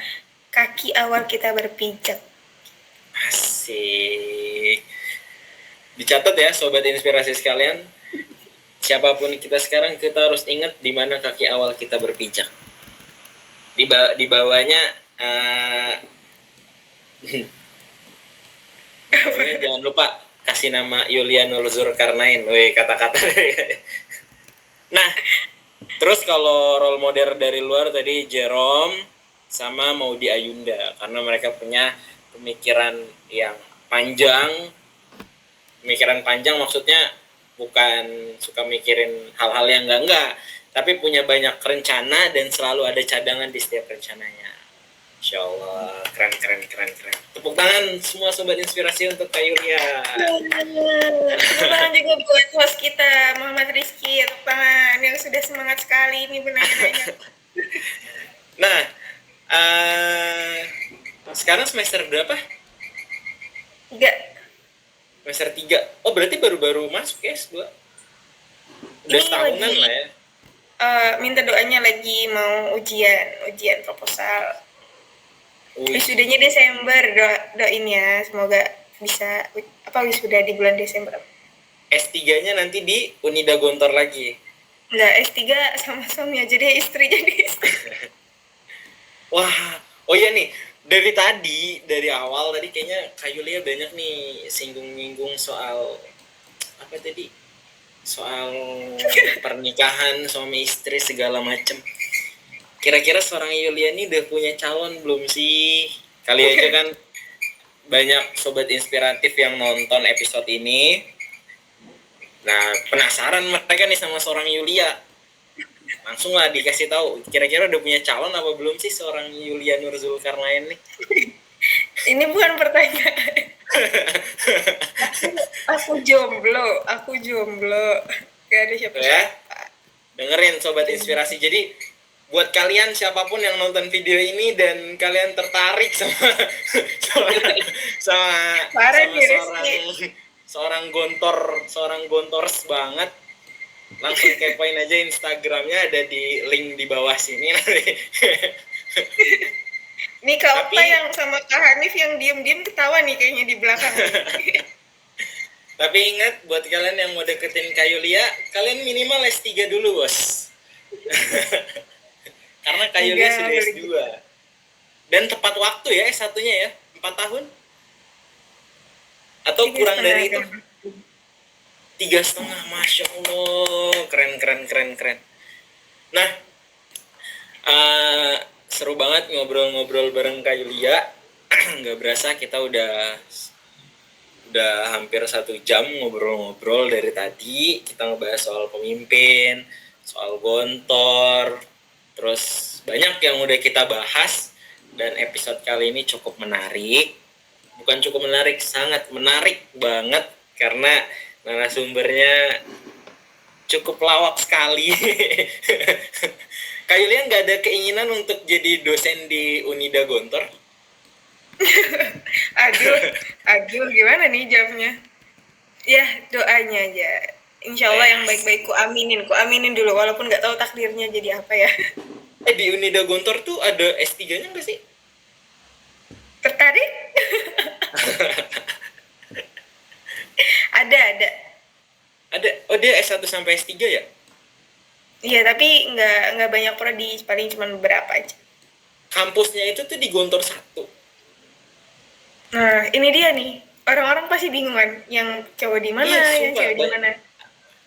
kaki awal kita berpijak. Asik. Dicatat ya sobat inspirasi sekalian. Siapapun kita sekarang, kita harus ingat di mana kaki awal kita berpijak. Di bawahnya jangan lupa kasih nama Yulianul Zulkarnain. Wih, kata-kata. Nah, terus kalau role model dari luar tadi Jerome sama Maudy Ayunda, karena mereka punya pemikiran yang panjang. Pemikiran panjang maksudnya bukan suka mikirin hal-hal yang enggak, tapi punya banyak rencana dan selalu ada cadangan di setiap rencananya. Insya Allah, keren. Tepuk tangan semua sobat inspirasi untuk Kak Yulia. Tepuk tangan juga buat host kita, Muhammad Rizky. Tepuk tangan yang sudah semangat sekali ini bernanya-nanya. Nah, sekarang semester berapa? 3. Semester 3. Oh, berarti baru-baru masuk ya S2? Udah setahunan lah ya. Minta doanya lagi mau ujian proposal. Wisudanya Desember, doain ya, semoga bisa wisuda di bulan Desember. S3-nya nanti di Unida Gontor lagi? Enggak, S3 sama suami aja deh, istri jadi istri. Wah, oh iya nih, dari awal tadi kayaknya Kak Yulia banyak nih singgung-nyinggung soal apa tadi? Soal pernikahan, suami istri segala macem. Kira-kira seorang Yulia ini udah punya calon belum sih? Kali aja kan banyak sobat inspiratif yang nonton episode ini. Nah, penasaran mereka nih sama seorang Yulia. Langsung lah dikasih tahu, kira-kira udah punya calon apa belum sih seorang Yulia Nur Zulkarnain nih? Ini bukan pertanyaan. aku jomblo. Gak ada siapa-siapa. Ya? Dengerin sobat inspirasi. Jadi buat kalian siapapun yang nonton video ini dan kalian tertarik sama seorang gontors banget, langsung kepoin aja Instagramnya, ada di link di bawah sini nanti. Ini Kak Okta yang sama Kak Hanif yang diem-diem ketawa nih kayaknya di belakang. Tapi ingat, buat kalian yang mau deketin Kak Yulia, kalian minimal S3 dulu, bos. Karena Kak Yulia sudah S2. Dan tepat waktu ya S1-nya ya, 4 tahun? Atau kurang dari itu? 3,5, Masya Allah. Keren. Nah, seru banget ngobrol-ngobrol bareng Kak Yulia. Nggak berasa kita udah hampir 1 jam ngobrol-ngobrol dari tadi. Kita ngebahas soal pemimpin, soal gontor, terus banyak yang udah kita bahas. Dan episode kali ini cukup menarik. Bukan cukup menarik, sangat menarik banget. Karena narasumbernya cukup lawak sekali. Kak Yulia nggak ada keinginan untuk jadi dosen di Unida Gontor? Aduh, gimana nih jawabnya? Ya, doanya aja. Insya Allah yang baik-baik ku aminin dulu, walaupun nggak tahu takdirnya jadi apa ya. Di Unida Gontor tuh ada S3-nya nggak sih? Tertarik? Ada. Oh, dia S1 sampai S3 ya? Iya, tapi nggak banyak prodi, paling cuma beberapa aja. Kampusnya itu tuh di Gontor 1. Nah, ini dia nih. Orang-orang pasti bingung kan, yang cowok di mana, yang cewek di mana.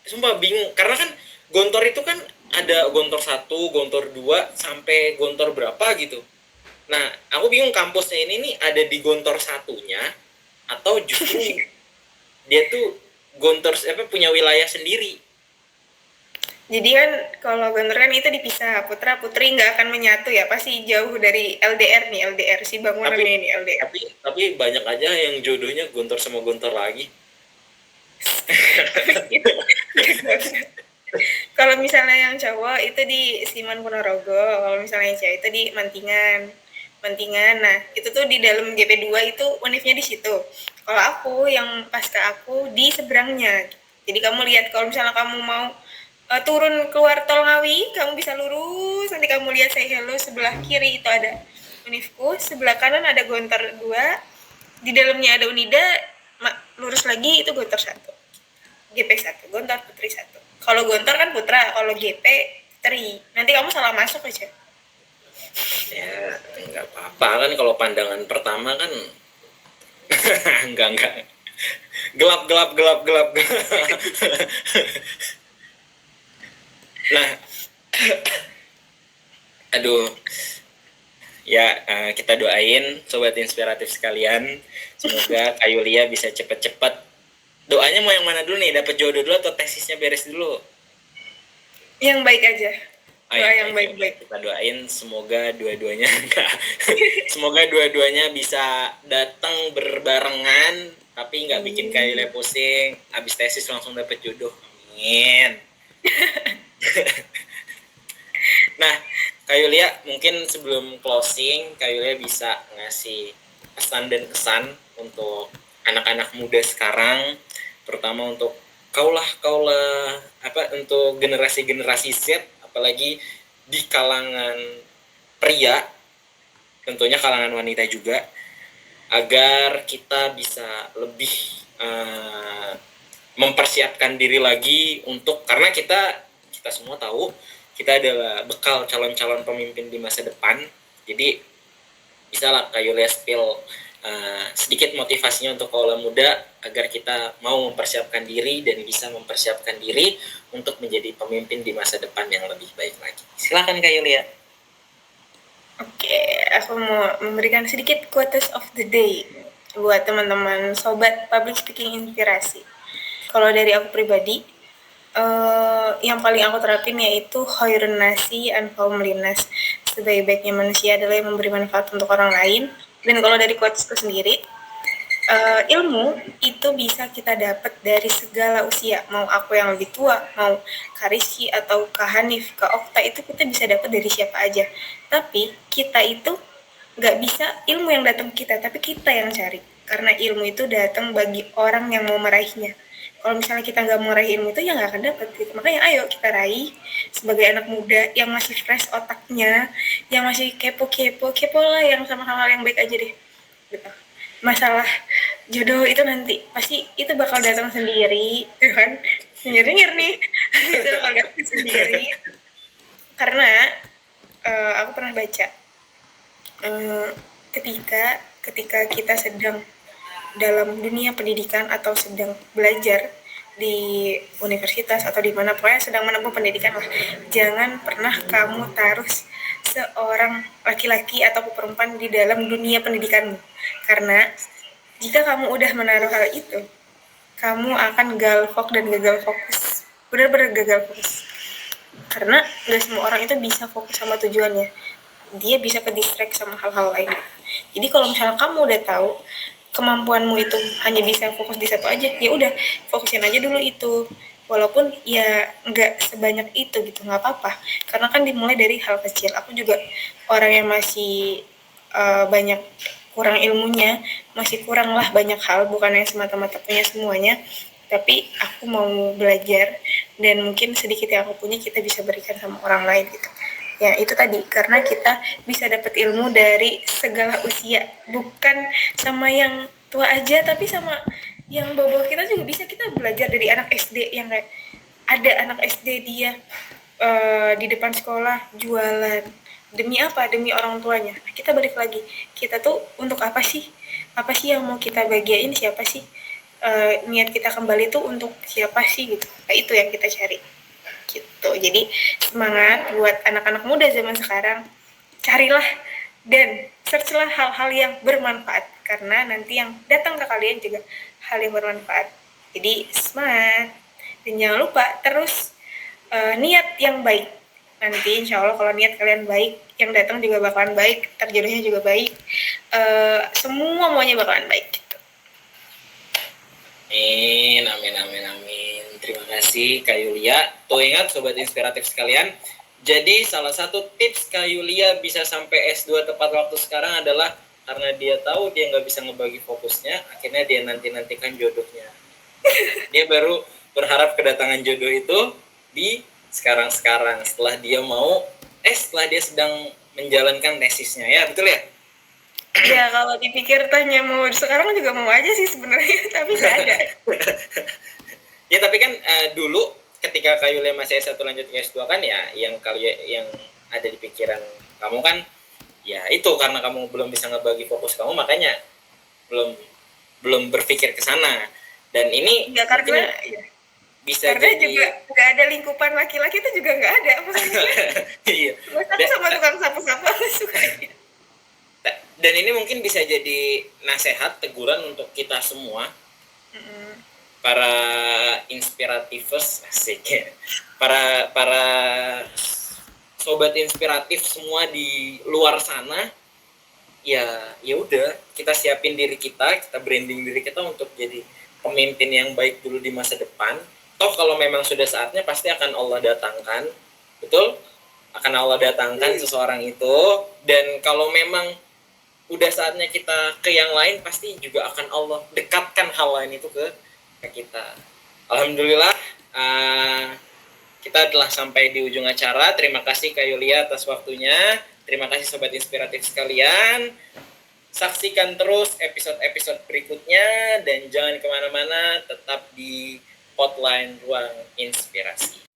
Sumpah bingung, karena kan Gontor itu kan ada Gontor 1, Gontor 2, sampai Gontor berapa gitu. Nah, aku bingung kampusnya ini nih ada di Gontor 1-nya, atau justru dia tuh Gontor punya wilayah sendiri. Jadi kan kalau Gontor kan itu dipisah, putra putri nggak akan menyatu ya, pasti jauh dari LDR si bangunannya ini LDR. Tapi banyak aja yang jodohnya Gontor sama Gontor lagi. Kalau misalnya yang cowok itu di Siman Ponorogo, kalau misalnya yang cewek itu di Mantingan. Nah itu tuh di dalam GP2 itu univnya di situ. Kalau aku yang pasca aku di seberangnya. Jadi kamu lihat kalau misalnya kamu mau turun keluar tol Ngawi, kamu bisa lurus, nanti kamu lihat Say Hello, sebelah kiri itu ada Unifku, sebelah kanan ada Gontar 2, di dalamnya ada Unida, lurus lagi itu Gontar 1, GP 1, Gontar Putri 1. Kalau Gontar kan Putra, kalau GP Putri. Nanti kamu salah masuk aja. Ya, nggak apa-apa kan kalau pandangan pertama kan. enggak. Gelap. Nah, aduh, ya kita doain sobat inspiratif sekalian, semoga Kak Yulia bisa cepet-cepet. Doanya mau yang mana dulu nih, dapat jodoh dulu atau tesisnya beres dulu? Yang baik aja. Doa yang baik-baik. Kita doain semoga dua-duanya semoga dua-duanya bisa datang berbarengan, tapi nggak bikin Kak Yulia pusing. Abis tesis langsung dapat jodoh. Amin. Nah, Kak Yulia, mungkin sebelum closing, Kak Yulia bisa ngasih pesan dan kesan untuk anak-anak muda sekarang, terutama untuk kaulah untuk generasi Z, apalagi di kalangan pria, tentunya kalangan wanita juga, agar kita bisa lebih mempersiapkan diri lagi untuk, karena kita semua tahu kita adalah bekal calon-calon pemimpin di masa depan. Jadi bisalah Kak Yulia spill sedikit motivasinya untuk kaula muda agar kita mau mempersiapkan diri dan bisa mempersiapkan diri untuk menjadi pemimpin di masa depan yang lebih baik lagi. Silakan Kak Yulia. Oke, aku mau memberikan sedikit quotes of the day buat teman-teman sobat public speaking inspirasi. Kalau dari aku pribadi, yang paling aku terapin yaitu khairun nasi anfa'uhum linnas. Sebaik-baiknya manusia adalah yang memberi manfaat untuk orang lain. Dan kalau dari quotesku sendiri, ilmu itu bisa kita dapat dari segala usia. Mau aku yang lebih tua, mau Kak Rizky atau Kak Hanif, Kak Okta, itu kita bisa dapat dari siapa aja. Tapi kita itu nggak bisa ilmu yang datang ke kita, tapi kita yang cari. Karena ilmu itu datang bagi orang yang mau meraihnya. Kalau misalnya kita nggak mau raih ilmu itu, ya nggak akan dapat gitu. Makanya ayo kita raih sebagai anak muda yang masih fresh otaknya, yang masih kepo lah, yang sama hal-hal yang baik aja deh gitu. Masalah jodoh itu nanti pasti itu bakal datang sendiri, kan? Nyengir nih itu bakal datang sendiri. Karena aku pernah baca ketika kita sedang dalam dunia pendidikan atau sedang belajar di universitas atau di mana, pokoknya sedang menempuh pendidikan lah, jangan pernah kamu taruh seorang laki-laki atau perempuan di dalam dunia pendidikanmu. Karena jika kamu udah menaruh hal itu, kamu akan galvok dan gagal fokus, benar-benar gagal fokus. Karena gak semua orang itu bisa fokus sama tujuannya, dia bisa ke distract sama hal-hal lain. Jadi kalau misalnya kamu udah tahu kemampuanmu itu hanya bisa fokus di satu aja, ya udah fokusin aja dulu itu, walaupun ya nggak sebanyak itu gitu, nggak apa-apa, karena kan dimulai dari hal kecil. Aku juga orang yang masih banyak kurang ilmunya, masih kurang lah banyak hal, bukan yang semata-mata punya semuanya, tapi aku mau belajar dan mungkin sedikit yang aku punya kita bisa berikan sama orang lain gitu. Ya itu tadi, karena kita bisa dapat ilmu dari segala usia, bukan sama yang tua aja, tapi sama yang bawah kita juga bisa. Kita belajar dari anak SD yang kayak ada anak SD dia di depan sekolah jualan, demi apa? Demi orang tuanya. Nah, kita balik lagi, kita tuh untuk apa sih yang mau kita bagiin, siapa sih, niat kita kembali tuh untuk siapa sih gitu. Nah, itu yang kita cari gitu. Jadi semangat buat anak-anak muda zaman sekarang, carilah dan searchlah hal-hal yang bermanfaat, karena nanti yang datang ke kalian juga hal yang bermanfaat. Jadi semangat dan jangan lupa terus niat yang baik. Nanti insya Allah kalau niat kalian baik, yang datang juga bakalan baik, terjodohnya juga baik, semua maunya bakalan baik gitu. Amin. Terima kasih Kak Yulia. Tuh ingat sobat inspiratif sekalian, jadi salah satu tips Kak Yulia bisa sampai S2 tepat waktu sekarang adalah karena dia tahu dia nggak bisa ngebagi fokusnya, akhirnya dia nantikan jodohnya. Dia baru berharap kedatangan jodoh itu di sekarang setelah dia sedang menjalankan tesisnya, ya betul ya? Ya kalau dipikir tanya mau sekarang juga mau aja sih sebenarnya, tapi nggak ada. Ya tapi kan dulu ketika Kak Yulia masih S1 lanjut ke S2 kan ya yang ada di pikiran kamu kan ya itu karena kamu belum bisa ngebagi fokus kamu, makanya belum berpikir ke sana. Dan ini ya karena bisa karena jadi juga nggak ada lingkupan laki-laki itu juga nggak ada maksudnya. Iya. Bahkan sama tukang sapu-sapu sukanya. Dan ini mungkin bisa jadi nasihat teguran untuk kita semua, para inspiratifers, asik ya, para sobat inspiratif semua di luar sana. Ya udah, kita siapin diri kita branding diri kita untuk jadi pemimpin yang baik dulu di masa depan. Toh kalau memang sudah saatnya pasti akan Allah datangkan, betul? Akan Allah datangkan seseorang itu. Dan kalau memang udah saatnya kita ke yang lain, pasti juga akan Allah dekatkan hal lain itu ke kita. Alhamdulillah, kita telah sampai di ujung acara. Terima kasih Kak Yulia atas waktunya. Terima kasih sobat inspiratif sekalian. Saksikan terus episode-episode berikutnya dan jangan kemana-mana, tetap di Hotline Ruang Inspirasi.